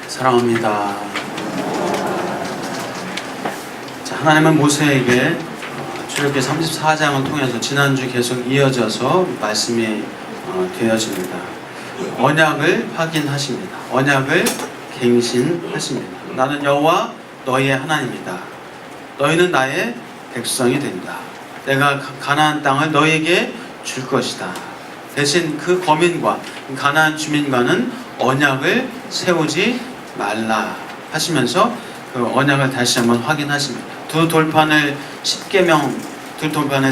사랑합니다. 자, 하나님은 모세에게 출애굽기 34장을 통해서 지난주 계속 이어져서 말씀이 되어집니다. 언약을 확인하십니다. 언약을 갱신하십니다. 나는 여호와 너희의 하나님이다. 너희는 나의 백성이 된다. 내가 가나안 땅을 너희에게 줄 것이다. 대신 그 거민과 가나안 주민과는 언약을 세우지 말라 하시면서 그 언약을 다시 한번 확인하십니다. 두 돌판을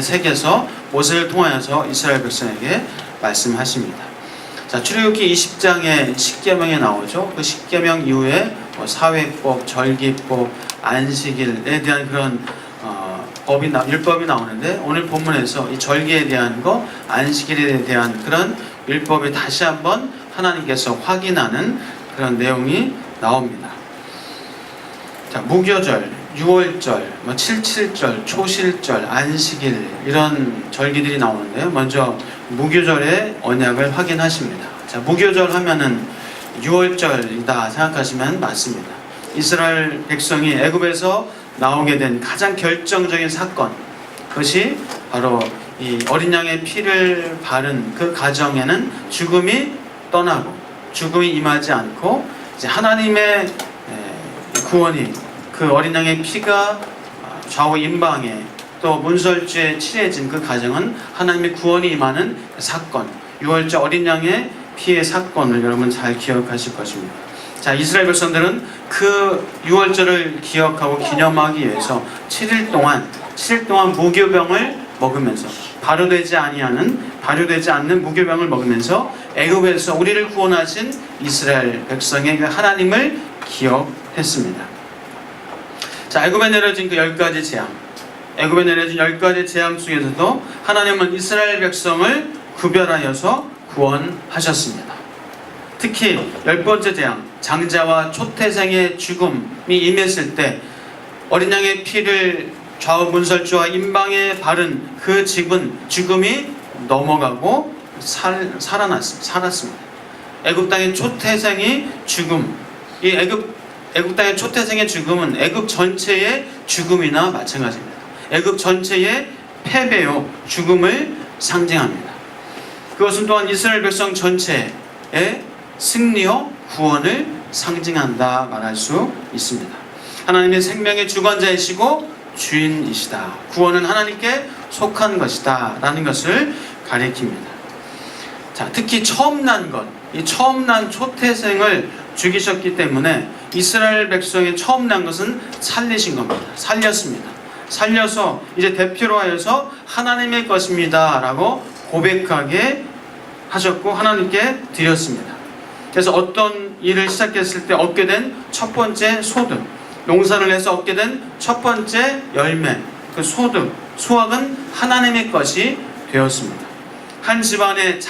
새겨서 모세를 통하여서 이스라엘 백성에게 말씀하십니다. 자, 출애굽기 20장에 십계명이 나오죠. 그 십계명 이후에 사회법, 절기법, 안식일에 대한 그런 율법이 나오는데, 오늘 본문에서 이 절기에 대한 거, 안식일에 대한 그런 율법을 다시 한번 하나님께서 확인하는 그런 내용이 나옵니다. 자, 무교절, 유월절, 칠칠절, 초실절, 안식일 이런 절기들이 나오는데요. 먼저 무교절의 언약을 확인하십니다. 자, 무교절 하면은 유월절이다 생각하시면 맞습니다. 이스라엘 백성이 애굽에서 나오게 된 가장 결정적인 사건, 그것이 바로 이 어린 양의 피를 바른 그 가정에는 죽음이 떠나고 죽음이 임하지 않고 이제 하나님의 구원이, 그 어린 양의 피가 좌우 임방에 또 문설주에 칠해진 그 가정은 하나님의 구원이 임하는 그 사건, 유월절 어린 양의 피의 사건을 여러분 잘 기억하실 것입니다. 자, 이스라엘 백성들은 그 유월절을 기억하고 기념하기 위해서 7일 동안 무교병을 먹으면서 발효되지 않는 무교병을 먹으면서 애굽에서 우리를 구원하신 이스라엘 백성의 그 하나님을 기억했습니다. 자, 애굽에 내려진 그 10가지 재앙, 애굽에 내려진 10가지 재앙 중에서도 하나님은 이스라엘 백성을 구별하여서 구원하셨습니다. 특히 10번째 재앙, 장자와 초태생의 죽음이 임했을 때 어린 양의 피를 좌우 문설주와 임방에 바른 그 죽음이 넘어가고 살았습니다. 애굽 땅의 초태생의 죽음, 이 애굽 땅의 초태생의 죽음은 애굽 전체의 죽음이나 마찬가지입니다. 애굽 전체의 패배요, 죽음을 상징합니다. 그것은 또한 이스라엘 백성 전체의 승리요, 구원을 상징한다 말할 수 있습니다. 하나님의 생명의 주관자이시고 주인이시다. 구원은 하나님께 속한 것이다 라는 것을 가리킵니다. 자, 특히 처음 난 것, 이 처음 난 초태생을 죽이셨기 때문에 이스라엘 백성의 처음 난 것은 살리신 겁니다. 살려서 이제 대표로 하여서 하나님의 것입니다 라고 고백하게 하셨고 하나님께 드렸습니다. 그래서 어떤 일을 시작했을 때 얻게 된 첫 번째 소득, 농사를 해서 얻게 된 첫 번째 열매, 그 소득, 수확은 하나님의 것이 되었습니다. 한 집안의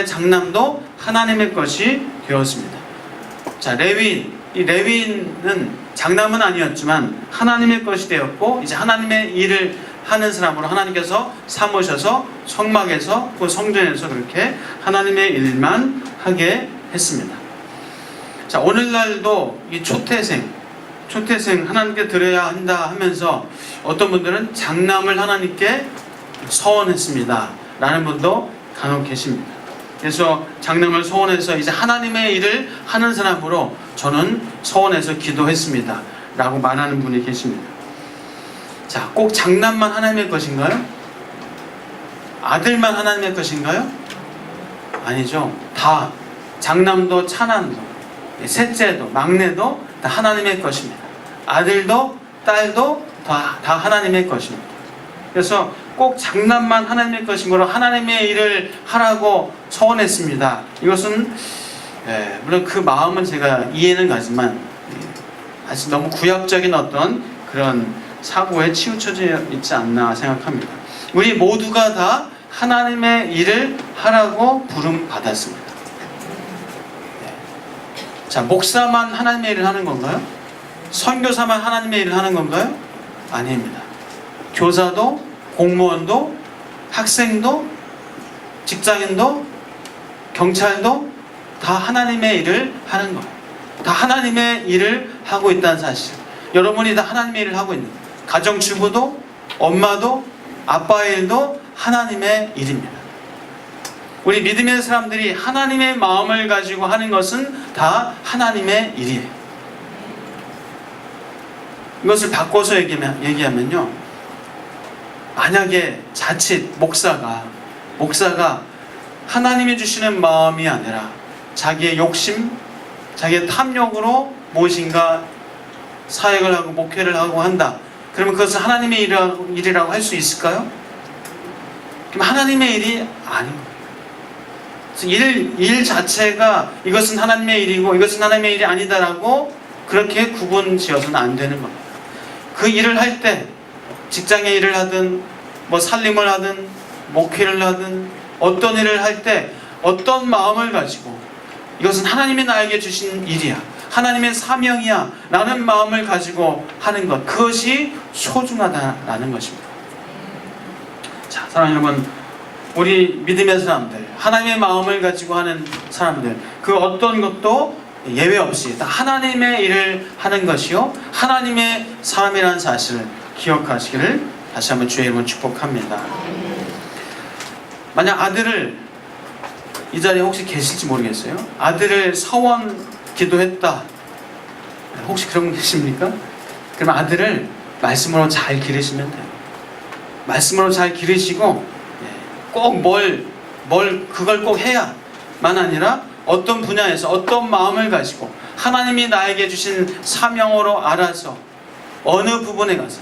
장남도 하나님의 것이 되었습니다. 자, 이 레위인은 장남은 아니었지만 하나님의 것이 되었고, 이제 하나님의 일을 하는 사람으로 하나님께서 삼으셔서 성막에서 그 성전에서 그렇게 하나님의 일만 하게 했습니다. 자, 오늘날도 이 초태생 하나님께 드려야 한다 하면서 어떤 분들은 장남을 하나님께 서원했습니다 라는 분도 간혹 계십니다. 그래서 장남을 서원해서 이제 하나님의 일을 하는 사람으로 저는 서원해서 기도했습니다 라고 말하는 분이 계십니다. 자, 꼭 장남만 하나님의 것인가요? 아들만 하나님의 것인가요? 아니죠. 다, 장남도 차남도 셋째도 막내도 다 하나님의 것입니다. 아들도 딸도 다 하나님의 것입니다. 그래서 꼭 장남만 하나님의 것인 거로 하나님의 일을 하라고 서원했습니다. 이것은 물론 그 마음은 제가 이해는 가지만 아직 너무 구약적인 어떤 그런 사고에 치우쳐져 있지 않나 생각합니다. 우리 모두가 다 하나님의 일을 하라고 부름 받았습니다. 자, 목사만 하나님의 일을 하는 건가요? 선교사만 하나님의 일을 하는 건가요? 아닙니다. 교사도, 공무원도, 학생도, 직장인도, 경찰도 다 하나님의 일을 하는 거예요. 다 하나님의 일을 하고 있다는 사실. 여러분이 다 하나님의 일을 하고 있는 거예요. 가정주부도 엄마도 아빠의 일도 하나님의 일입니다. 우리 믿음의 사람들이 하나님의 마음을 가지고 하는 것은 다 하나님의 일이에요. 이것을 바꿔서 얘기하면요, 만약에 자칫 목사가 하나님이 주시는 마음이 아니라 자기의 욕심, 자기의 탐욕으로 무엇인가 사역을 하고 목회를 하고 한다. 그러면 그것은 하나님의 일이라고 할 수 있을까요? 그럼 하나님의 일이 아닌 거예요. 일 자체가 이것은 하나님의 일이고 이것은 하나님의 일이 아니다라고 그렇게 구분 지어서는 안 되는 겁니다. 그 일을 할 때 직장의 일을 하든 뭐 살림을 하든 목회를 하든 어떤 일을 할 때 어떤 마음을 가지고 이것은 하나님이 나에게 주신 일이야, 하나님의 사명이야 라는 마음을 가지고 하는 것, 그것이 소중하다라는 것입니다. 자, 사랑하는 여러분, 우리 믿음의 사람들, 하나님의 마음을 가지고 하는 사람들, 그 어떤 것도 예외 없이 다 하나님의 일을 하는 것이요 하나님의 사람이라는 사실을 기억하시기를 다시 한번 주의 이름으로 축복합니다. 만약 아들을, 이 자리에 혹시 계실지 모르겠어요, 아들을 서원 기도했다, 혹시 그런 분 계십니까? 그럼 아들을 말씀으로 잘 기르시면 돼요. 말씀으로 잘 기르시고 꼭 그걸 꼭 해야만 아니라 어떤 분야에서 어떤 마음을 가지고 하나님이 나에게 주신 사명으로 알아서 어느 부분에 가서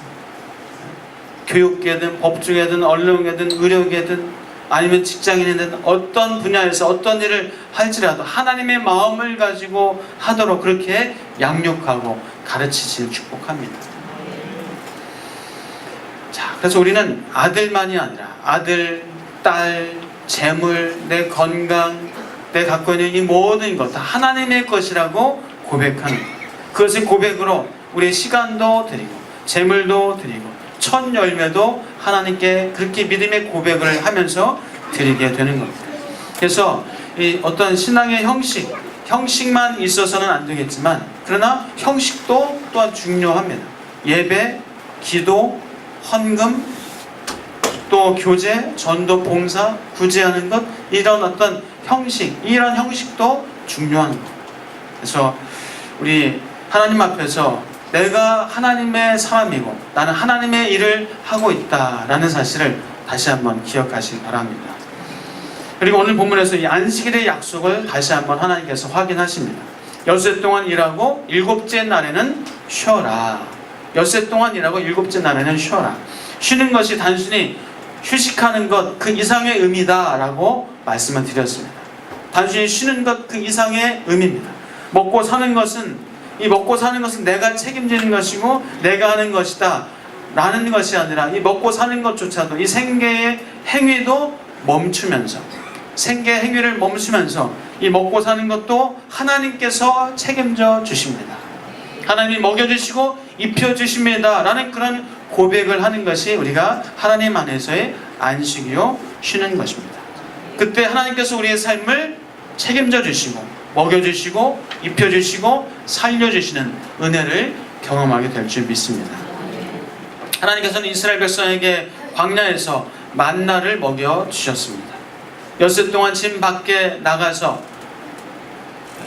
교육계든 법조계든 언론계든 의료계든 아니면 직장인이든 어떤 분야에서 어떤 일을 할지라도 하나님의 마음을 가지고 하도록 그렇게 양육하고 가르치시길 축복합니다. 자, 그래서 우리는 아들만이 아니라 아들, 딸, 재물, 내 건강, 내 갖고 있는 이 모든 것 다 하나님의 것이라고 고백하는 것. 그것을 고백으로 우리의 시간도 드리고 재물도 드리고 첫 열매도 하나님께 그렇게 믿음의 고백을 하면서 드리게 되는 겁니다. 그래서 이 어떤 신앙의 형식만 있어서는 안 되겠지만 그러나 형식도 또한 중요합니다. 예배, 기도, 헌금, 또 교제, 전도, 봉사, 구제하는 것, 이런 어떤 형식, 이런 형식도 중요한 것. 그래서 우리 하나님 앞에서 내가 하나님의 사람이고 나는 하나님의 일을 하고 있다라는 사실을 다시 한번 기억하시기 바랍니다. 그리고 오늘 본문에서 이 안식일의 약속을 다시 한번 하나님께서 확인하십니다. 엿새 동안 일하고 일곱째 날에는 쉬어라. 엿새 동안 일하고 일곱째 날에는 쉬어라. 쉬는 것이 단순히 휴식하는 것 그 이상의 의미다라고 말씀을 드렸습니다. 단순히 쉬는 것 그 이상의 의미입니다. 먹고 사는 것은 내가 책임지는 것이고 내가 하는 것이다 라는 것이 아니라 이 먹고 사는 것조차도 이 생계의 행위도 멈추면서 생계의 행위를 멈추면서 이 먹고 사는 것도 하나님께서 책임져 주십니다. 하나님이 먹여주시고 입혀주십니다 라는 그런 고백을 하는 것이 우리가 하나님 안에서의 안식이요 쉬는 것입니다. 그때 하나님께서 우리의 삶을 책임져 주시고 먹여주시고 입혀주시고 살려주시는 은혜를 경험하게 될 줄 믿습니다. 하나님께서는 이스라엘 백성에게 광야에서 만나를 먹여주셨습니다. 엿새 동안 진 밖에 나가서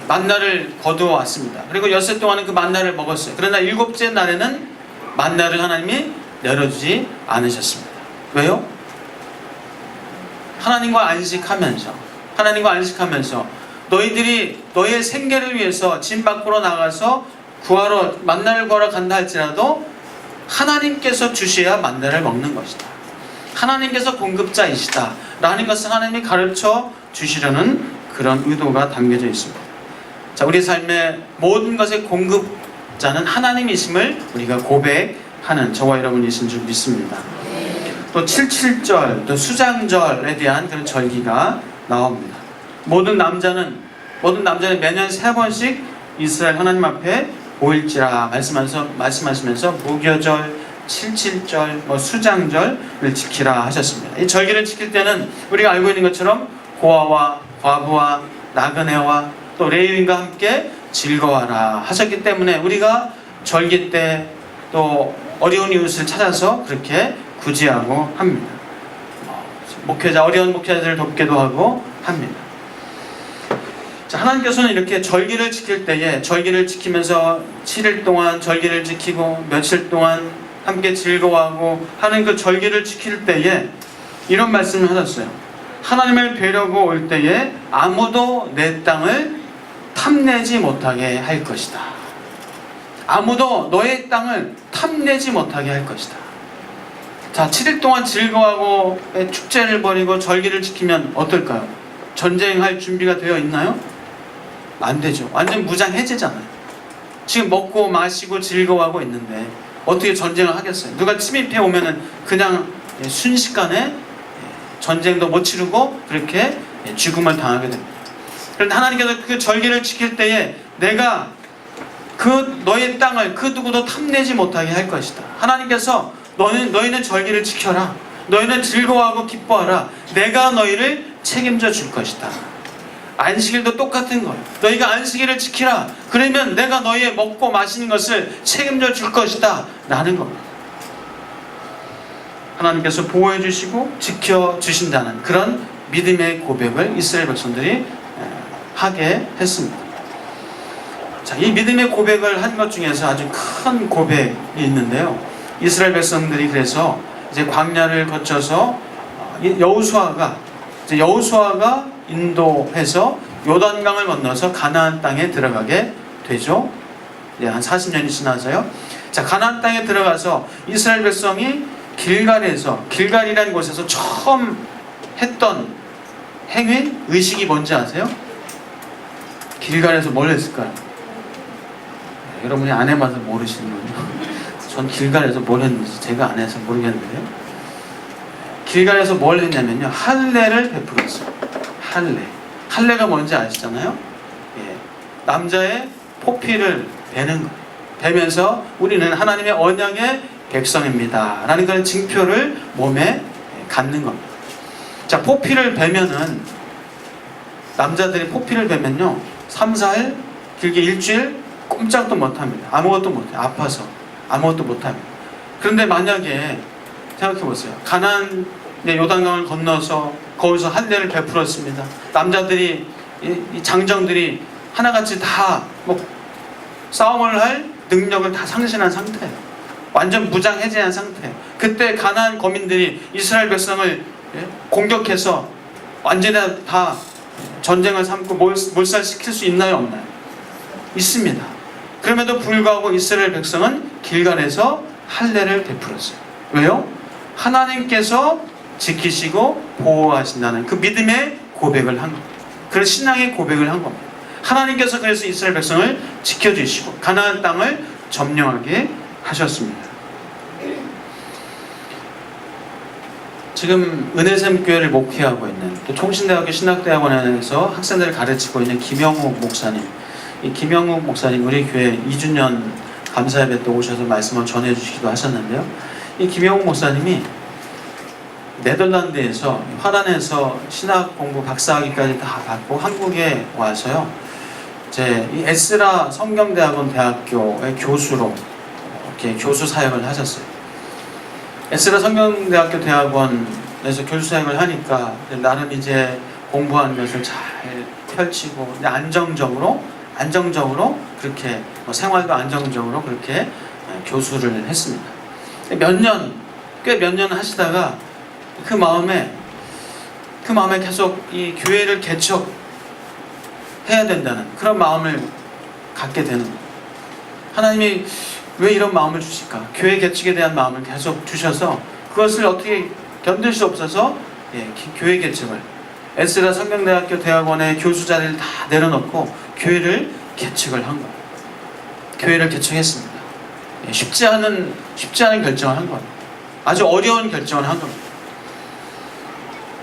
만나를 거두어 왔습니다. 그리고 엿새 동안은 그 만나를 먹었어요. 그러나 일곱째 날에는 만나를 하나님이 내려주지 않으셨습니다. 왜요? 하나님과 안식하면서 너희들이 너희의 생계를 위해서 진 밖으로 나가서 구하러 만나를 구하러 간다 할지라도 하나님께서 주셔야 만나를 먹는 것이다. 하나님께서 공급자이시다 라는 것을 하나님이 가르쳐 주시려는 그런 의도가 담겨져 있습니다. 자, 우리 삶의 모든 것의 공급자는 하나님이심을 우리가 고백하는 저와 여러분이신 줄 믿습니다. 또 77절, 또 수장절에 대한 그런 절기가 나옵니다. 모든 남자는 매년 3번씩 이스라엘 하나님 앞에 보일지라 말씀하시면서 무교절, 77절, 수장절을 지키라 하셨습니다. 이 절기를 지킬 때는 우리가 알고 있는 것처럼 고아와 과부와 나그네와 또 레위인과 함께 즐거워하라 하셨기 때문에 우리가 절기 때 또 어려운 이웃을 찾아서 그렇게 구제하고 합니다. 어려운 목회자들을 돕기도 하고 합니다. 자, 하나님께서는 이렇게 절기를 지킬 때에 절기를 지키면서 7일 동안 절기를 지키고 며칠 동안 함께 즐거워하고 하는 그 절기를 지킬 때에 이런 말씀을 하셨어요. 하나님을 뵈려고 올 때에 아무도 내 땅을 탐내지 못하게 할 것이다. 아무도 너의 땅을 탐내지 못하게 할 것이다. 자, 7일 동안 즐거워하고 축제를 벌이고 절기를 지키면 어떨까요? 전쟁할 준비가 되어 있나요? 안 되죠. 완전 무장해제잖아요. 지금 먹고 마시고 즐거워하고 있는데 어떻게 전쟁을 하겠어요? 누가 침입해 오면은 그냥 순식간에 전쟁도 못 치르고 그렇게 죽음을 당하게 됩니다. 그런데 하나님께서 그 절기를 지킬 때에 내가 그 너의 땅을 그 누구도 탐내지 못하게 할 것이다. 하나님께서 너희는 절기를 지켜라. 너희는 즐거워하고 기뻐하라. 내가 너희를 책임져 줄 것이다. 안식일도 똑같은 거예요. 너희가 안식일을 지키라. 그러면 내가 너희의 먹고 마시는 것을 책임져 줄 것이다. 라는 겁니다. 하나님께서 보호해 주시고 지켜 주신다는 그런 믿음의 고백을 이스라엘 백성들이 하게 했습니다. 자, 이 믿음의 고백을 한 것 중에서 아주 큰 고백이 있는데요. 이스라엘 백성들이 그래서 이제 광야를 거쳐서 여호수아가 인도해서 요단강을 건너서 가나안 땅에 들어가게 되죠. 한 40년이 지나서요. 자, 가나안 땅에 들어가서 이스라엘 백성이 길갈이라는 곳에서 처음 했던 행위, 의식이 뭔지 아세요? 길갈에서 뭘 했을까요? 여러분이 안 해봐서 모르시는군요. 전 길갈에서 뭘 했는지 제가 안 해서 모르겠는데요. 길갈에서 뭘 했냐면요, 할례를 베풀었어요. 할례가 뭔지 아시잖아요? 예. 남자의 포피를 베는 거예요. 베면서 우리는 하나님의 언약의 백성입니다 라는 그런 징표를 몸에 갖는 겁니다. 자, 포피를 베면은 남자들이 포피를 베면요 3, 4일 길게 일주일 꼼짝도 못합니다. 아무것도 못해요. 아파서 아무것도 못합니다. 그런데 만약에 생각해보세요. 가나안의 요단강을 건너서 거기서 할례를 베풀었습니다. 남자들이 이 장정들이 하나같이 다 싸움을 할 능력을 다 상실한 상태예요. 완전 무장해제한 상태예요. 그때 가나안 거민들이 이스라엘 백성을 공격해서 완전히 다 전쟁을 삼고 몰살시킬 수 있나요, 없나요? 있습니다. 그럼에도 불구하고 이스라엘 백성은 길갈에서 할례를 베풀었어요. 왜요? 하나님께서 지키시고 보호하신다는 그 믿음의 고백을 한 겁니다. 그런 신앙의 고백을 한 겁니다. 하나님께서 그래서 이스라엘 백성을 지켜주시고 가나안 땅을 점령하게 하셨습니다. 지금 은혜샘 교회를 목회하고 있는 또 총신대학교 신학대학원에서 학생들을 가르치고 있는 김영욱 목사님, 이 김영욱 목사님 우리 교회 2주년 감사예배 때 오셔서 말씀을 전해주시기도 하셨는데요. 이 김영욱 목사님이 네덜란드에서 화단에서 신학 공부 박사학위까지 다 받고 한국에 와서요, 이제 이 에스라 성경대학원 대학교의 교수로 이렇게 교수 사역을 하셨어요. 에스라 성경대학교 대학원에서 교수 사역을 하니까 나름 이제 공부하는 것을 잘 펼치고 안정적으로 그렇게 생활도 안정적으로 그렇게 교수를 했습니다. 꽤 몇 년 하시다가 그 마음에 계속 이 교회를 개척해야 된다는 그런 마음을 갖게 되는 거예요. 하나님이 왜 이런 마음을 주실까? 교회 개척에 대한 마음을 계속 주셔서 그것을 어떻게 견딜 수 없어서 교회 개척을 에스라 성경대학교 대학원의 교수 자리를 다 내려놓고 교회를 개척을 한 거예요. 교회를 개척했습니다. 쉽지 않은 결정을 한 거예요. 아주 어려운 결정을 한 겁니다.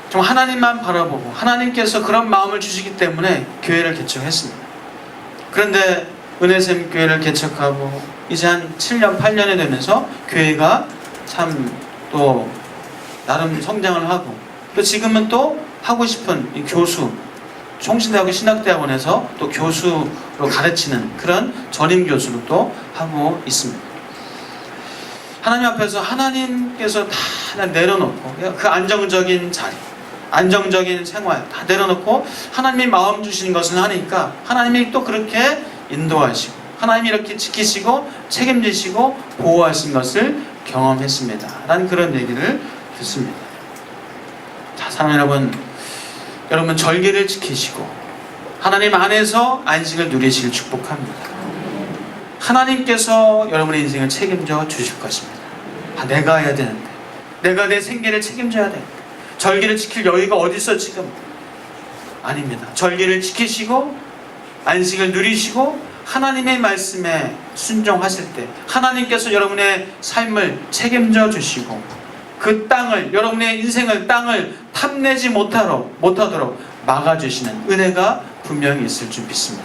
좀 하나님만 바라보고 하나님께서 그런 마음을 주시기 때문에 교회를 개척했습니다. 그런데 은혜샘 교회를 개척하고 이제 한 7년, 8년이 되면서 교회가 참 또 나름 성장을 하고 또 지금은 또 하고 싶은 이 교수 총신대학교 신학대학원에서 또 교수로 가르치는 그런 전임 교수로 또 하고 있습니다. 하나님 앞에서 하나님께서 다 내려놓고 그 안정적인 자리, 안정적인 생활 다 내려놓고 하나님이 마음 주시는 것을 하니까 하나님이 또 그렇게 인도하시고 하나님이 이렇게 지키시고 책임지시고 보호하신 것을 경험했습니다. 라는 그런 얘기를 듣습니다. 자, 사랑하는 여러분, 여러분 절기를 지키시고 하나님 안에서 안식을 누리시길 축복합니다. 하나님께서 여러분의 인생을 책임져 주실 것입니다. 내가 해야 되는데, 내가 내 생계를 책임져야 돼. 절기를 지킬 여유가 어디 있어 지금? 아닙니다. 절기를 지키시고 안식을 누리시고 하나님의 말씀에 순종하실 때 하나님께서 여러분의 삶을 책임져 주시고 그 땅을, 여러분의 인생을, 땅을 탐내지 못하도록 막아주시는 은혜가 분명히 있을 줄 믿습니다.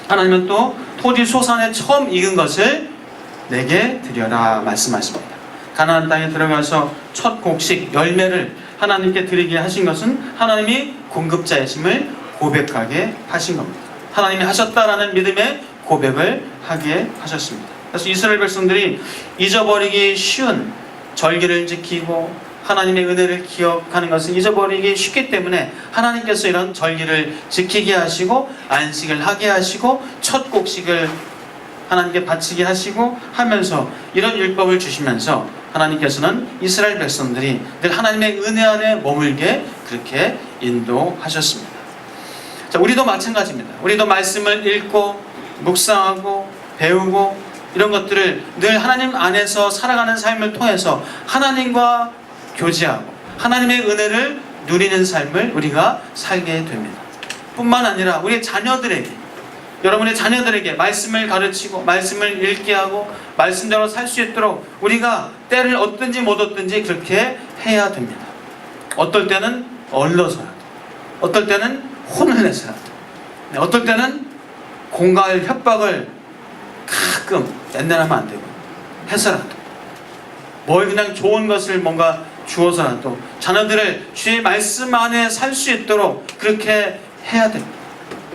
하나님은 또 토지 소산에 처음 익은 것을 내게 드려라 말씀하십니다. 가나안 땅에 들어가서 첫 곡식 열매를 하나님께 드리게 하신 것은 하나님이 공급자이심을 고백하게 하신 겁니다. 하나님이 하셨다라는 믿음의 고백을 하게 하셨습니다. 그래서 이스라엘 백성들이 잊어버리기 쉬운 절기를 지키고 하나님의 은혜를 기억하는 것을 잊어버리기 쉽기 때문에 하나님께서 이런 절기를 지키게 하시고 안식을 하게 하시고 첫 곡식을 하나님께 바치게 하시고 하면서 이런 율법을 주시면서 하나님께서는 이스라엘 백성들이 늘 하나님의 은혜 안에 머물게 그렇게 인도하셨습니다. 자, 우리도 마찬가지입니다. 우리도 말씀을 읽고 묵상하고 배우고 이런 것들을 늘 하나님 안에서 살아가는 삶을 통해서 하나님과 교제하고 하나님의 은혜를 누리는 삶을 우리가 살게 됩니다. 뿐만 아니라 우리 자녀들에게, 여러분의 자녀들에게 말씀을 가르치고 말씀을 읽게 하고 말씀대로 살 수 있도록 우리가 때를 얻든지 못 얻든지 그렇게 해야 됩니다. 어떨 때는 얼러서라도, 어떨 때는 혼을 내서라도, 어떨 때는 공갈 협박을 가끔 옛날하면 안 되고 해서라도 뭘 그냥 좋은 것을 뭔가 주어서라도 자녀들을 주의 말씀 안에 살 수 있도록 그렇게 해야 됩니다.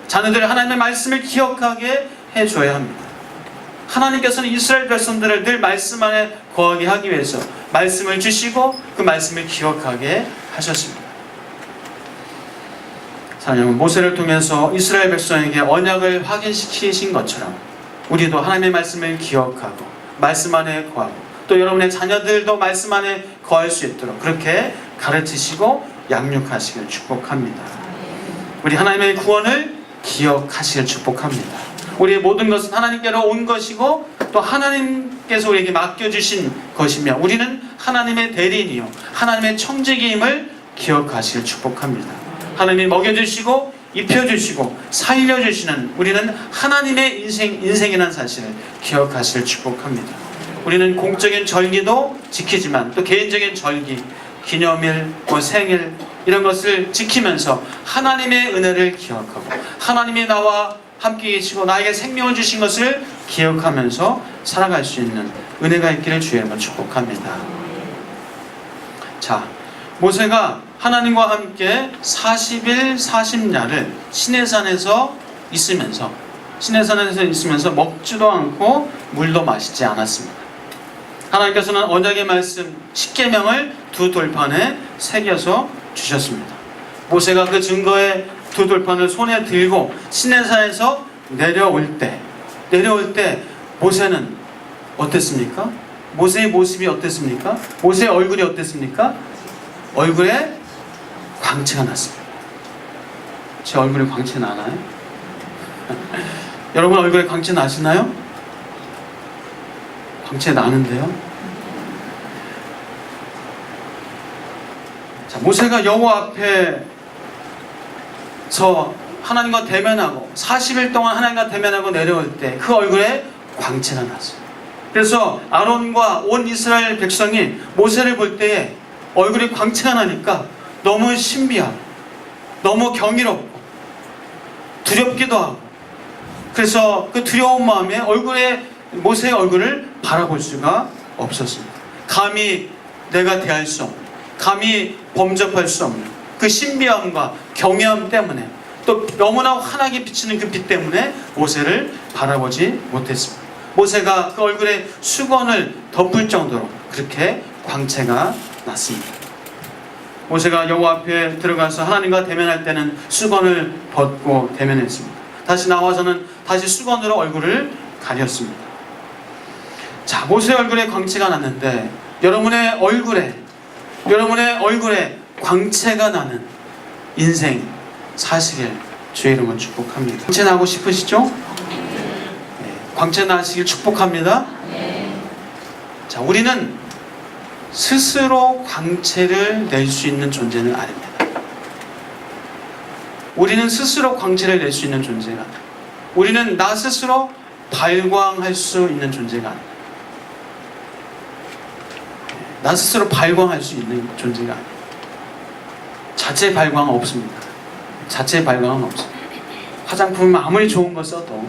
자녀들이 하나님의 말씀을 기억하게 해줘야 합니다. 하나님께서는 이스라엘 백성들을 늘 말씀 안에 거하게 하기 위해서 말씀을 주시고 그 말씀을 기억하게 하셨습니다. 사랑하는 모세를 통해서 이스라엘 백성에게 언약을 확인시키신 것처럼 우리도 하나님의 말씀을 기억하고 말씀 안에 거하고 또 여러분의 자녀들도 말씀 안에 거할 수 있도록 그렇게 가르치시고 양육하시길 축복합니다. 우리 하나님의 구원을 기억하시길 축복합니다. 우리의 모든 것은 하나님께로 온 것이고 또 하나님께서 우리에게 맡겨주신 것이며 우리는 하나님의 대리인이요 하나님의 청지기임을 기억하시길 축복합니다. 하나님이 먹여주시고 입혀주시고 살려주시는 우리는 하나님의 인생이라는 사실을 기억하시길 축복합니다. 우리는 공적인 절기도 지키지만 또 개인적인 절기, 기념일, 생일 이런 것을 지키면서 하나님의 은혜를 기억하고 하나님이 나와 함께 계시고 나에게 생명을 주신 것을 기억하면서 살아갈 수 있는 은혜가 있기를 주의 이름으로 축복합니다. 자, 모세가 하나님과 함께 40일 40야를 시내산에서 있으면서 먹지도 않고 물도 마시지 않았습니다. 하나님께서는 언약의 말씀 10계명을 두 돌판에 새겨서 주셨습니다. 모세가 그 증거의 두 돌판을 손에 들고 시내산에서 내려올 때 모세는 어땠습니까? 모세의 모습이 어땠습니까? 모세의 얼굴이 어땠습니까? 얼굴에 광채가 났습니다. 제 얼굴에 광채 나나요? 여러분 얼굴에 광채 나시나요? 광채 나는데요. 자, 모세가 여호와 앞에서 하나님과 대면하고 40일 동안 하나님과 대면하고 내려올 때 그 얼굴에 광채가 났어요. 그래서 아론과 온 이스라엘 백성이 모세를 볼 때에 얼굴에 광채가 나니까 너무 신비하고 너무 경이롭고 두렵기도 하고 그래서 그 두려운 마음에 모세의 얼굴을 바라볼 수가 없었습니다. 감히 내가 대할 수 없는, 감히 범접할 수 없는 그 신비함과 경외함 때문에 또 너무나 환하게 비치는 그 빛 때문에 모세를 바라보지 못했습니다. 모세가 그 얼굴에 수건을 덮을 정도로 그렇게 광채가 났습니다. 모세가 여호와 앞에 들어가서 하나님과 대면할 때는 수건을 벗고 대면했습니다. 다시 나와서는 다시 수건으로 얼굴을 가렸습니다. 자, 모세의 얼굴에 광채가 났는데 여러분의 얼굴에 광채가 나는 인생 사시길 주의 이름으로 축복합니다. 광채 나고 싶으시죠? 네, 광채 나시길 축복합니다. 자, 우리는 스스로 광채를 낼 수 있는 존재는 아닙니다. 우리는 스스로 광채를 낼 수 있는 존재가 아닙니다. 우리는 나 스스로 발광할 수 있는 존재가 아닙니다. 나 스스로 발광할 수 있는 존재가 아닙니다. 자체 발광은 없습니다. 자체 발광은 없습니다. 화장품을 아무리 좋은 거 써도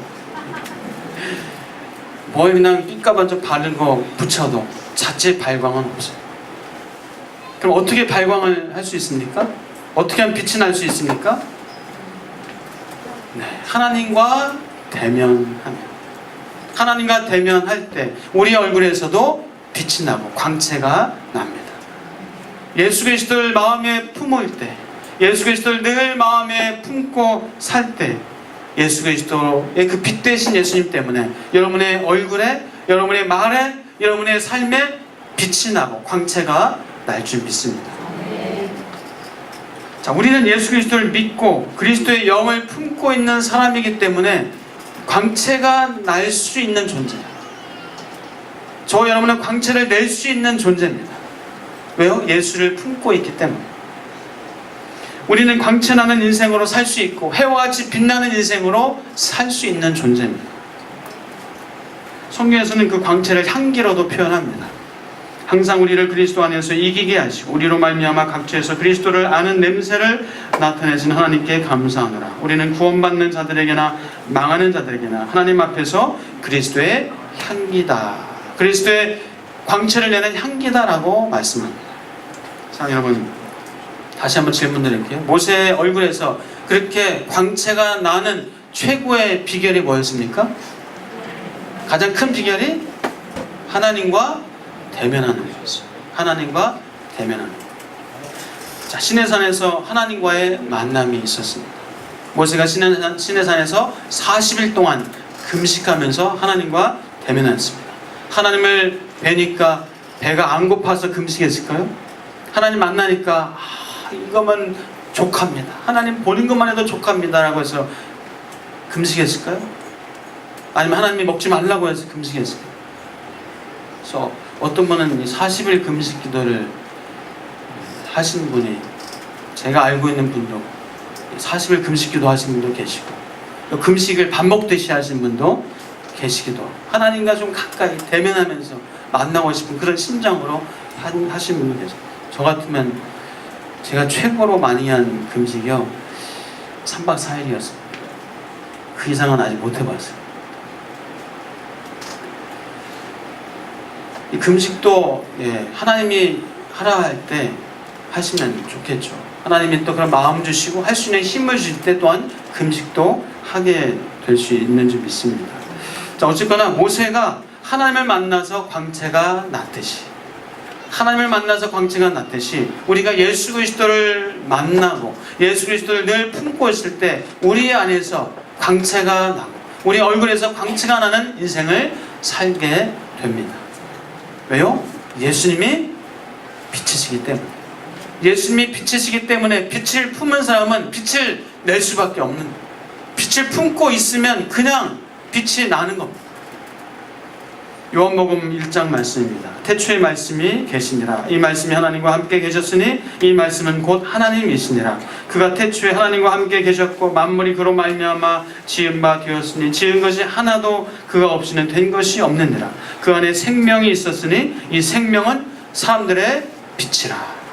뭐 그냥 삐까번쩍 바른 거 붙여도 자체 발광은 없어요. 그럼 어떻게 발광을 할 수 있습니까? 어떻게 하면 빛이 날 수 있습니까? 네, 하나님과 대면하면, 하나님과 대면할 때 우리 얼굴에서도 빛이 나고 광채가 납니다. 예수 그리스도를 마음에 품을 때, 예수 그리스도를 늘 마음에 품고 살 때, 예수 그리스도의 그 빛 되신 예수님 때문에 여러분의 얼굴에, 여러분의 말에, 여러분의 삶에 빛이 나고 광채가 날 줄 믿습니다. 자, 우리는 예수 그리스도를 믿고 그리스도의 영을 품고 있는 사람이기 때문에 광채가 날 수 있는 존재예요. 저 여러분은 광채를 낼 수 있는 존재입니다. 왜요? 예수를 품고 있기 때문에. 우리는 광채나는 인생으로 살 수 있고 해와 같이 빛나는 인생으로 살 수 있는 존재입니다. 성경에서는 그 광채를 향기로도 표현합니다. 항상 우리를 그리스도 안에서 이기게 하시고 우리로 말미암아 각처에서 그리스도를 아는 냄새를 나타내신 하나님께 감사하노라. 우리는 구원받는 자들에게나 망하는 자들에게나 하나님 앞에서 그리스도의 향기다, 그리스도의 광채를 내는 향기다라고 말씀합니다. 자, 여러분 다시 한번 질문 드릴게요. 모세의 얼굴에서 그렇게 광채가 나는 최고의 비결이 뭐였습니까? 가장 큰 비결이 하나님과 대면하는 거였어요. 하나님과 대면하는 것. 자, 시내산에서 하나님과의 만남이 있었습니다. 모세가 시내산에서 40일 동안 금식하면서 하나님과 대면했습니다. 하나님을 뵈니까 배가 안 고파서 금식했을까요? 하나님 만나니까 이거면 족합니다, 하나님 보는 것만 해도 족합니다 라고 해서 금식했을까요? 아니면 하나님이 먹지 말라고 해서 금식했을까요? 그래서 어떤 분은 40일 금식 기도를 하신 분이, 제가 알고 있는 분도 40일 금식 기도 하신 분도 계시고 또 금식을 밥 먹듯이 하신 분도 계시기도, 하나님과 좀 가까이 대면하면서 만나고 싶은 그런 심정으로 하신 분도 계세요. 저 같으면 제가 최고로 많이 한 금식이요 3박 4일이었습니다. 그 이상은 아직 못 해봤어요. 이 금식도 하나님이 하라 할 때 하시면 좋겠죠. 하나님이 또 그런 마음 주시고 할 수 있는 힘을 주실 때 또한 금식도 하게 될 수 있는 줄 믿습니다. 자, 어쨌거나 모세가 하나님을 만나서 광채가 났듯이, 하나님을 만나서 광채가 났듯이 우리가 예수 그리스도를 만나고 예수 그리스도를 늘 품고 있을 때 우리 안에서 광채가 나고 우리 얼굴에서 광채가 나는 인생을 살게 됩니다. 왜요? 예수님이 빛이시기 때문에. 예수님이 빛이시기 때문에 빛을 품은 사람은 빛을 낼 수밖에 없는, 빛을 품고 있으면 그냥 빛이 나는 겁니다. 요한복음 1장 말씀입니다. 태초에 말씀이 계시니라. 이 말씀이 하나님과 함께 계셨으니 이 말씀은 곧 하나님이시니라. 그가 태초에 하나님과 함께 계셨고 만물이 그로 말미암아 지은 바 되었으니 지은 것이 하나도 그가 없이는 된 것이 없느니라. 그 안에 생명이 있었으니 이 생명은 사람들의 빛이라.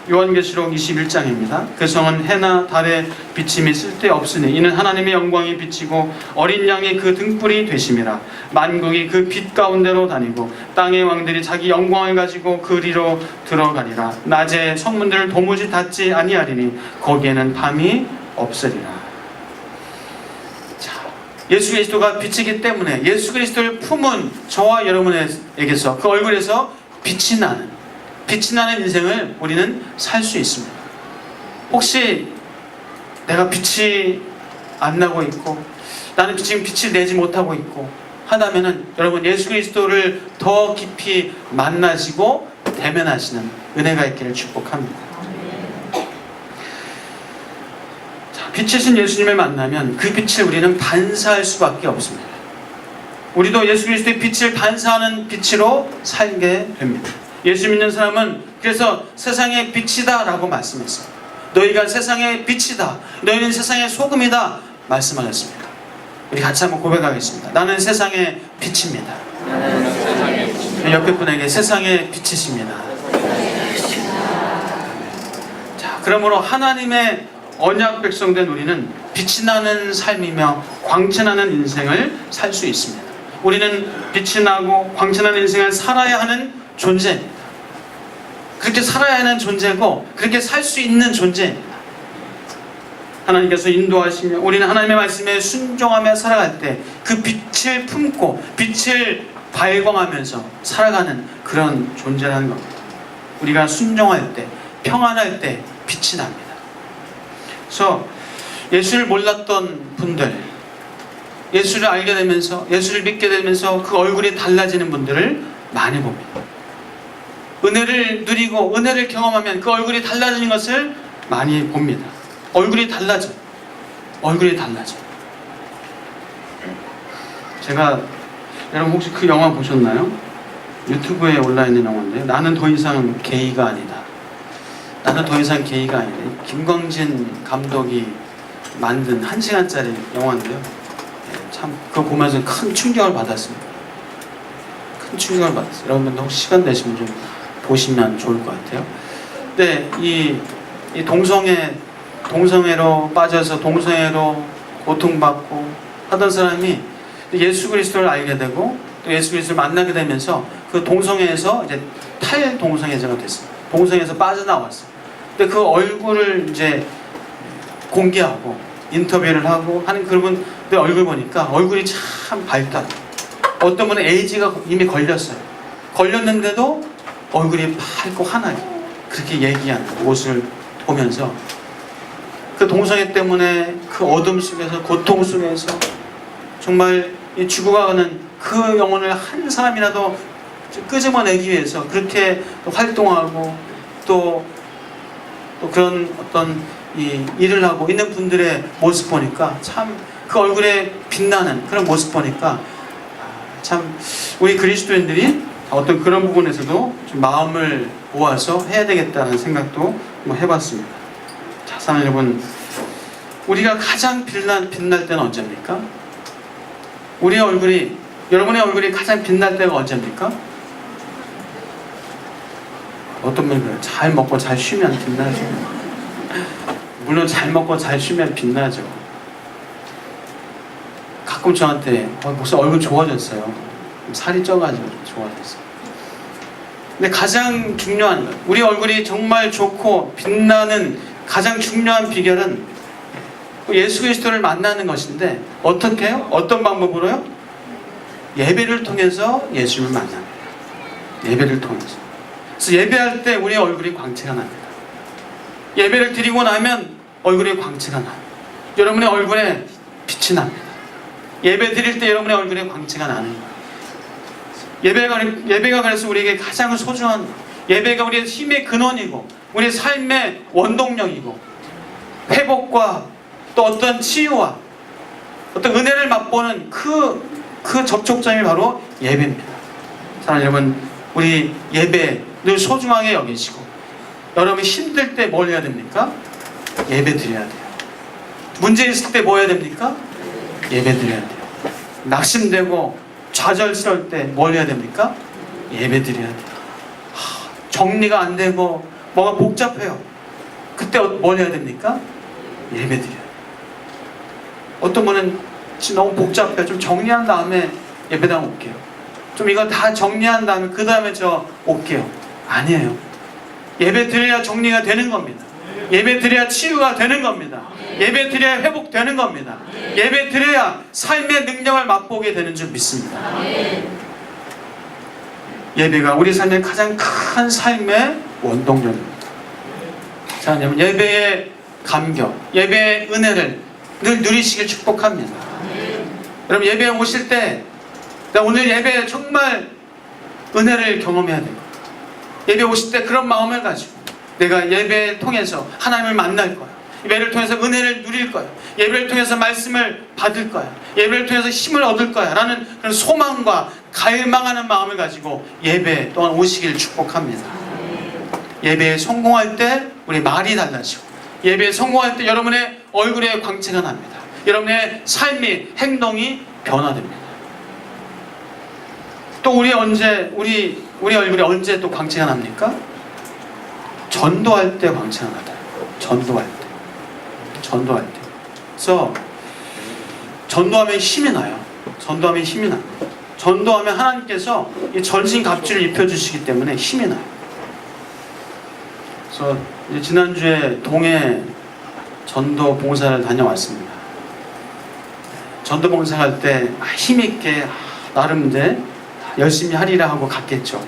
요한계시록 21장입니다. 그 성은 해나 달의 비침이 쓸데없으니 이는 하나님의 영광이 비치고 어린 양이 그 등불이 되심이라. 만국이 그 빛 가운데로 다니고 땅의 왕들이 자기 영광을 가지고 그리로 들어가리라. 낮에 성문들을 도무지 닫지 아니하리니 거기에는 밤이 없으리라. 자, 예수 그리스도가 빛이기 때문에 예수 그리스도를 품은 저와 여러분에게서 그 얼굴에서 빛이 나는 인생을 우리는 살 수 있습니다. 혹시 내가 빛이 안 나고 있고 나는 지금 빛을 내지 못하고 있고 하다면은 여러분 예수 그리스도를 더 깊이 만나시고 대면하시는 은혜가 있기를 축복합니다. 자, 빛이신 예수님을 만나면 그 빛을 우리는 반사할 수밖에 없습니다. 우리도 예수 그리스도의 빛을 반사하는 빛으로 살게 됩니다. 예수 믿는 사람은 그래서 세상의 빛이다 라고 말씀했어요. 너희가 세상의 빛이다, 너희는 세상의 소금이다 말씀하셨습니다. 우리 같이 한번 고백하겠습니다. 나는 세상의 빛입니다. 옆에 분에게 세상의 빛이십니다. 자, 그러므로 하나님의 언약 백성된 우리는 빛이 나는 삶이며 광채나는 인생을 살 수 있습니다. 우리는 빛이 나고 광채나는 인생을 살아야 하는 존재입니다. 그렇게 살아야 하는 존재고 그렇게 살 수 있는 존재입니다. 하나님께서 인도하시며 우리는 하나님의 말씀에 순종하며 살아갈 때 그 빛을 품고 빛을 발광하면서 살아가는 그런 존재라는 겁니다. 우리가 순종할 때, 평안할 때 빛이 납니다. 그래서 예수를 몰랐던 분들, 예수를 알게 되면서 예수를 믿게 되면서 그 얼굴이 달라지는 분들을 많이 봅니다. 은혜를 누리고 은혜를 경험하면 그 얼굴이 달라지는 것을 많이 봅니다. 얼굴이 달라져. 제가 여러분 혹시 그 영화 보셨나요? 유튜브에 올라있는 영화인데요. 나는 더 이상 게이가 아니다. 나는 더 이상 게이가 아니다. 김광진 감독이 만든 1시간짜리 영화인데요. 참 그거 보면서 큰 충격을 받았습니다. 여러분들 혹시 시간 되시면 좀 보시면 좋을 것 같아요. 근데 이 동성애로 빠져서 동성애로 고통받고 하던 사람이 예수 그리스도를 알게 되고 또 예수 그리스도를 만나게 되면서 그 동성애에서 이제 탈동성애자가 됐어요. 동성애에서 빠져나왔어요. 근데 그 얼굴을 이제 공개하고 인터뷰를 하고 하는 그분의 얼굴 보니까 얼굴이 참 밝다. 어떤 분은 에이즈가 이미 걸렸는데도 얼굴이 밝고 환하게 그렇게 얘기하는 모습을 보면서 그 동성애 때문에 그 어둠 속에서 고통 속에서 정말 이 죽어가는 그 영혼을 한 사람이라도 끄집어내기 위해서 그렇게 활동하고 또 그런 어떤 이 일을 하고 있는 분들의 모습 보니까 참 그 얼굴에 빛나는 그런 모습 보니까 참 우리 그리스도인들이 어떤 그런 부분에서도 좀 마음을 모아서 해야 되겠다는 생각도 한번 해봤습니다. 자, 사랑하는 여러분, 우리가 가장 빛날 때는 언제입니까? 여러분의 얼굴이 가장 빛날 때가 언제입니까? 어떤 분이 그래요? 잘 먹고 잘 쉬면 빛나죠. 물론 잘 먹고 잘 쉬면 빛나죠. 가끔 저한테 목사 얼굴 좋아졌어요. 살이 쪄가지고 좋아졌어요. 근데 가장 중요한 것, 우리 얼굴이 정말 좋고 빛나는 가장 중요한 비결은 예수 그리스도를 만나는 것인데 어떻게 해요? 어떤 방법으로요? 예배를 통해서 예수님을 만납니다. 예배를 통해서. 그래서 예배할 때 우리의 얼굴이 광채가 납니다. 예배를 드리고 나면 얼굴에 광채가 나요. 여러분의 얼굴에 빛이 납니다. 예배 드릴 때 여러분의 얼굴에 광채가 나는 거예요. 예배가 그래서 우리에게 가장 소중한, 예배가 우리의 힘의 근원이고 우리의 삶의 원동력이고 회복과 또 어떤 치유와 어떤 은혜를 맛보는 그 접촉점이 바로 예배입니다. 사랑하는 여러분, 우리 예배 늘 소중하게 여기시고 여러분이 힘들 때 뭘 해야 됩니까? 예배 드려야 돼요. 문제 있을 때 뭐 해야 됩니까? 예배 드려야 돼요. 낙심되고 좌절스러울 때 뭘 해야 됩니까? 예배 드려야 돼요. 정리가 안 되고 뭐가 복잡해요. 그때 뭘 해야 됩니까? 예배드려요. 어떤 분은 지금 너무 복잡해요. 좀 정리한 다음에 예배당 올게요. 좀 이거 다 정리한 다음에 그 다음에 저 올게요. 아니에요. 예배 드려야 정리가 되는 겁니다. 예배 드려야 치유가 되는 겁니다. 예배 드려야 회복되는 겁니다. 예배 드려야 삶의 능력을 맛보게 되는 줄 믿습니다. 예배가 우리 삶의 가장 큰 삶의 원동력입니다. 자, 여러분, 예배의 감격, 예배의 은혜를 늘 누리시길 축복합니다. 여러분, 예배에 오실 때 나 오늘 예배에 정말 은혜를 경험해야 돼요. 예배 오실 때 그런 마음을 가지고 내가 예배를 통해서 하나님을 만날 거야. 예배를 통해서 은혜를 누릴 거야. 예배를 통해서 말씀을 받을 거야. 예배를 통해서 힘을 얻을 거야 라는 그런 소망과 갈망하는 마음을 가지고 예배 또한 오시길 축복합니다. 예배에 성공할 때 우리 말이 달라지고, 예배에 성공할 때 여러분의 얼굴에 광채가 납니다. 여러분의 삶이, 행동이 변화됩니다. 또 우리 얼굴에 언제 또 광채가 납니까? 전도할 때 광채가 나다. 전도할 때. 그래서 전도하면 힘이 나요. 전도하면 힘이 나. 전도하면 하나님께서 이 전신갑주를 입혀주시기 때문에 힘이 나요. 그래서 이제 지난주에 동해 전도 봉사를 다녀왔습니다. 전도 봉사할 때 힘있게 나름 이제 열심히 하리라 하고 갔겠죠.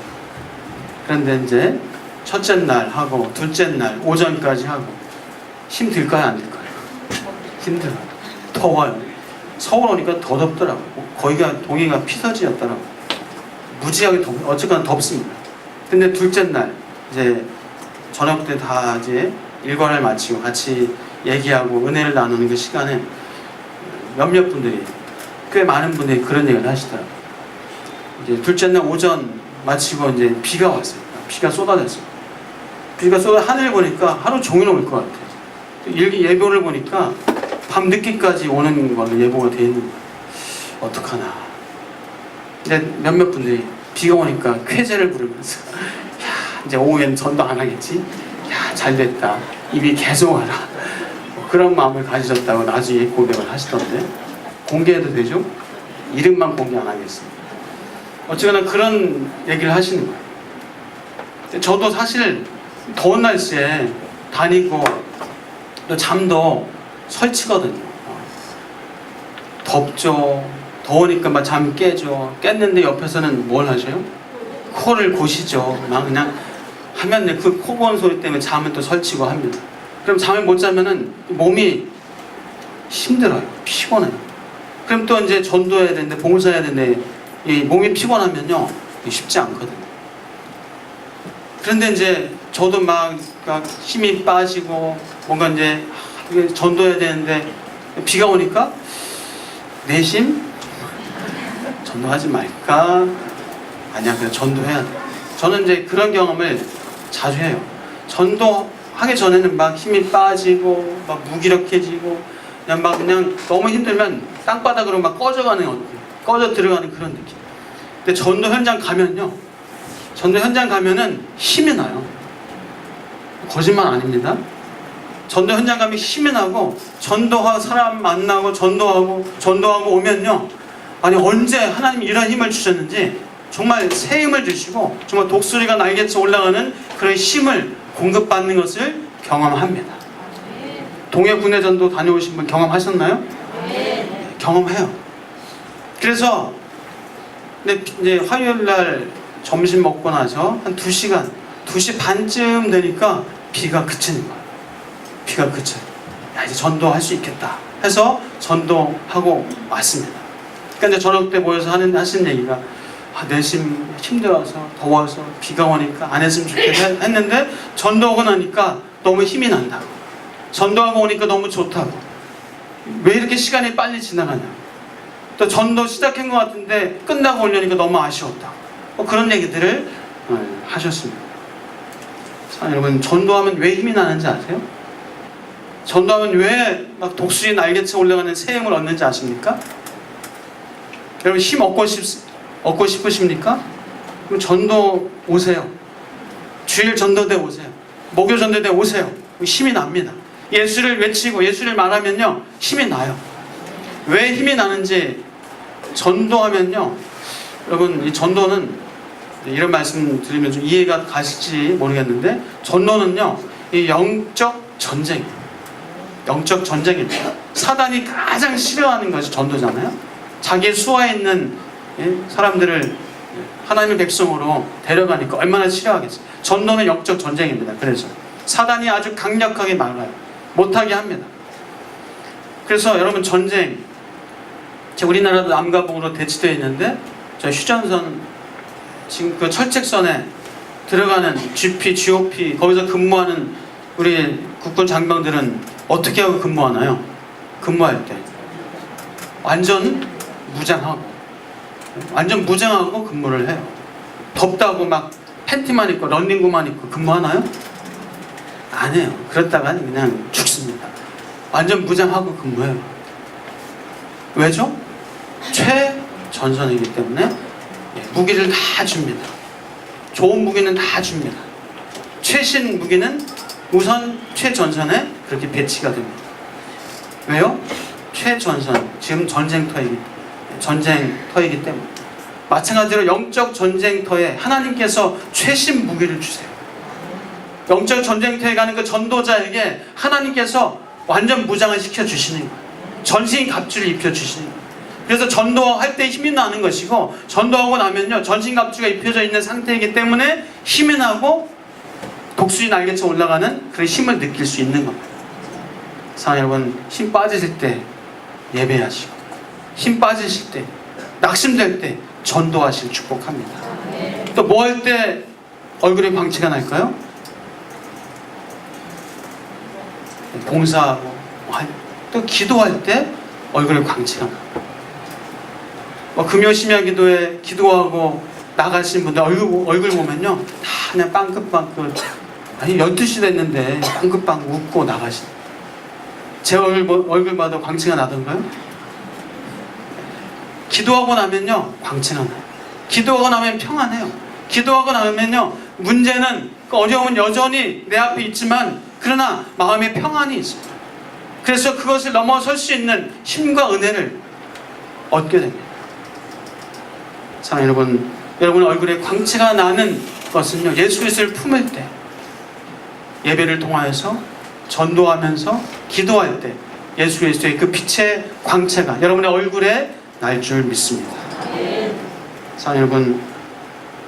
그런데 이제 첫째 날 하고 둘째 날 오전까지 하고 힘 들까요, 안 들까요? 힘들어요. 더워요. 서울 오니까 더 덥더라고요. 거기가 동해가 피서지였더라고요. 무지하게 어쨌거나 덥습니다. 근데 둘째 날 이제 저녁 때 다 이제 일과를 마치고 같이 얘기하고 은혜를 나누는 그 시간에 몇몇 분들이, 꽤 많은 분들이 그런 얘기를 하시더라고요. 이제 둘째 날 오전 마치고 이제 비가 왔어요. 비가 쏟아졌어요. 하늘 보니까 하루 종일 올 것 같아요. 예보를 보니까 밤 늦게까지 오는 걸로 예보가 되어 있는 거예요. 어떡하나. 근데 몇몇 분들이 비가 오니까 쾌재를 부르면서 야, 이제 오후엔 전도 안 하겠지? 야, 잘 됐다. 입이 계속 와라. 그런 마음을 가지셨다고 나중에 고백을 하시던데, 공개해도 되죠? 이름만 공개 안 하겠습니다. 어쨌거나 그런 얘기를 하시는 거예요. 저도 사실 더운 날씨에 다니고 또 잠도 설치거든요. 덥죠. 더우니까 막 잠 깨죠. 깼는데 옆에서는 뭘 하셔요? 코를 고시죠. 막 그냥 하면 그 코 고는 소리 때문에 잠은 또 설치고 합니다. 그럼 잠을 못 자면은 몸이 힘들어요. 피곤해요. 그럼 또 이제 전도해야 되는데, 봉사해야 되는데, 이 몸이 피곤하면요 쉽지 않거든요. 그런데 이제 저도 막 힘이 빠지고 뭔가 이제 전도해야 되는데 비가 오니까 내심 전도하지 말까? 아니야, 그냥 전도해야 돼. 저는 이제 그런 경험을 자주 해요. 전도하기 전에는 막 힘이 빠지고 막 무기력해지고 그냥 너무 힘들면 땅바닥으로 막 꺼져 들어가는 그런 느낌. 근데 전도 현장 가면은 힘이 나요. 거짓말 아닙니다. 전도 현장 가면 힘이 나고, 전도하고 사람 만나고 전도하고 오면요, 아니 언제 하나님이 이런 힘을 주셨는지 정말 새 힘을 주시고 정말 독수리가 날개쳐 올라가는 그런 힘을 공급받는 것을 경험합니다. 동해 군내 전도 다녀오신 분 경험하셨나요? 네. 경험해요. 그래서 근데 이제 화요일 날 점심 먹고 나서 한 2시간, 2시 반쯤 되니까 비가 그치는 거예요. 비가 그쳐요. 야, 이제 전도할 수 있겠다 해서 전도하고 왔습니다. 그러니까 이제 저녁 때 모여서 하시는 얘기가, 내심 힘들어서 더워서 비가 오니까 안 했으면 좋겠다 했는데 전도하고 나니까 너무 힘이 난다고, 전도하고 오니까 너무 좋다고, 왜 이렇게 시간이 빨리 지나가냐, 또 전도 시작한 것 같은데 끝나고 오려니까 너무 아쉬웠다고, 그런 얘기들을 하셨습니다. 자, 여러분, 전도하면 왜 힘이 나는지 아세요? 전도하면 왜 막 독수리 날개쳐 올라가는 새 힘을 얻는지 아십니까? 여러분, 힘 얻고 싶으십니까? 그럼 전도 오세요. 주일 전도대 오세요. 목요전도대 오세요. 힘이 납니다. 예수를 외치고 예수를 말하면요, 힘이 나요. 왜 힘이 나는지, 전도하면요, 여러분, 이 전도는, 이런 말씀 드리면 좀 이해가 가실지 모르겠는데, 전도는요, 이 영적 전쟁이에요. 영적 전쟁입니다. 사단이 가장 싫어하는 것이 전도잖아요. 자기의 수하에 있는 사람들을 하나님의 백성으로 데려가니까 얼마나 싫어하겠어요. 전도는 영적 전쟁입니다. 그래서 사단이 아주 강력하게 막아요. 못하게 합니다. 그래서 여러분, 전쟁, 우리나라도 남과 북으로 대치되어 있는데, 저 휴전선, 지금 그 철책선에 들어가는 GP, GOP, 거기서 근무하는 우리 국군 장병들은 어떻게 하고 근무하나요? 근무할 때 완전 무장하고 근무를 해요. 덥다고 막 팬티만 입고 런닝구만 입고 근무하나요? 안 해요. 그렇다가 그냥 죽습니다. 완전 무장하고 근무해요. 왜죠? 최전선이기 때문에 무기를 다 줍니다. 좋은 무기는 다 줍니다. 최신 무기는 우선 최전선에 그렇게 배치가 됩니다. 왜요? 최전선, 지금 전쟁터이기 때문에. 마찬가지로 영적 전쟁터에 하나님께서 최신 무기를 주세요. 영적 전쟁터에 가는 그 전도자에게 하나님께서 완전 무장을 시켜주시는 거예요. 전신 갑주를 입혀주시는 거예요. 그래서 전도할 때 힘이 나는 것이고, 전도하고 나면요, 전신 갑주가 입혀져 있는 상태이기 때문에 힘이 나고 독수리 날개처럼 올라가는 그런 힘을 느낄 수 있는 겁니다. 사랑하는 여러분, 힘 빠지실 때 예배하시고, 힘 빠지실 때, 낙심될 때 전도하시길 축복합니다. 또 뭐 할 때 얼굴에 광채가 날까요? 봉사하고, 또 기도할 때 얼굴에 광채가 나요. 금요 심야 기도에 기도하고 나가신 분들 얼굴 보면요, 다 그냥 빵긋빵긋, 아니 12시 됐는데 빵긋빵긋 웃고 나가신. 제 얼굴 봐도 광채가 나던가요? 기도하고 나면요, 광채가 나요. 기도하고 나면 평안해요. 기도하고 나면요, 문제는, 어려움은 여전히 내 앞에 있지만, 그러나 마음에 평안이 있어요. 그래서 그것을 넘어설 수 있는 힘과 은혜를 얻게 됩니다. 사랑하는 여러분 얼굴에 광채가 나는 것은요, 예수 그리스도를 품을 때, 예배를 통하여서 전도하면서 기도할 때 예수 그리스도의 그 빛의 광채가 여러분의 얼굴에 날 줄 믿습니다. 사랑하는 여러분,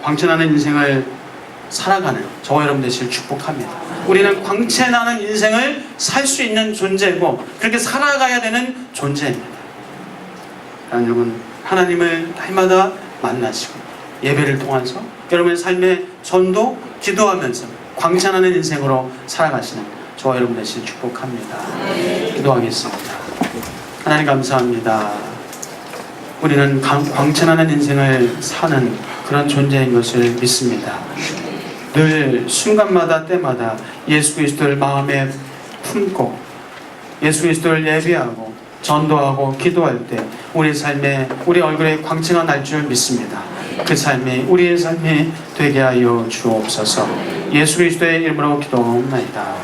광채나는 인생을 살아가는 저와 여러분 되시길 축복합니다. 우리는 광채나는 인생을 살 수 있는 존재고, 그렇게 살아가야 되는 존재입니다. 여러분, 하나님을 날마다 만나시고 예배를 통해서 여러분의 삶에 전도, 기도하면서 광채나는 인생으로 살아가시는 저와 여러분 되시길 축복합니다. 기도하겠습니다. 하나님 감사합니다. 우리는 광채나는 인생을 사는 그런 존재인 것을 믿습니다. 늘 순간마다 때마다 예수 그리스도를 마음에 품고 예수 그리스도를 예배하고 전도하고 기도할 때 우리 삶에, 우리 얼굴에 광채가 날 줄 믿습니다. 그 삶이 우리의 삶이 되게 하여 주옵소서. 예수 그리스도의 이름으로 기도합니다.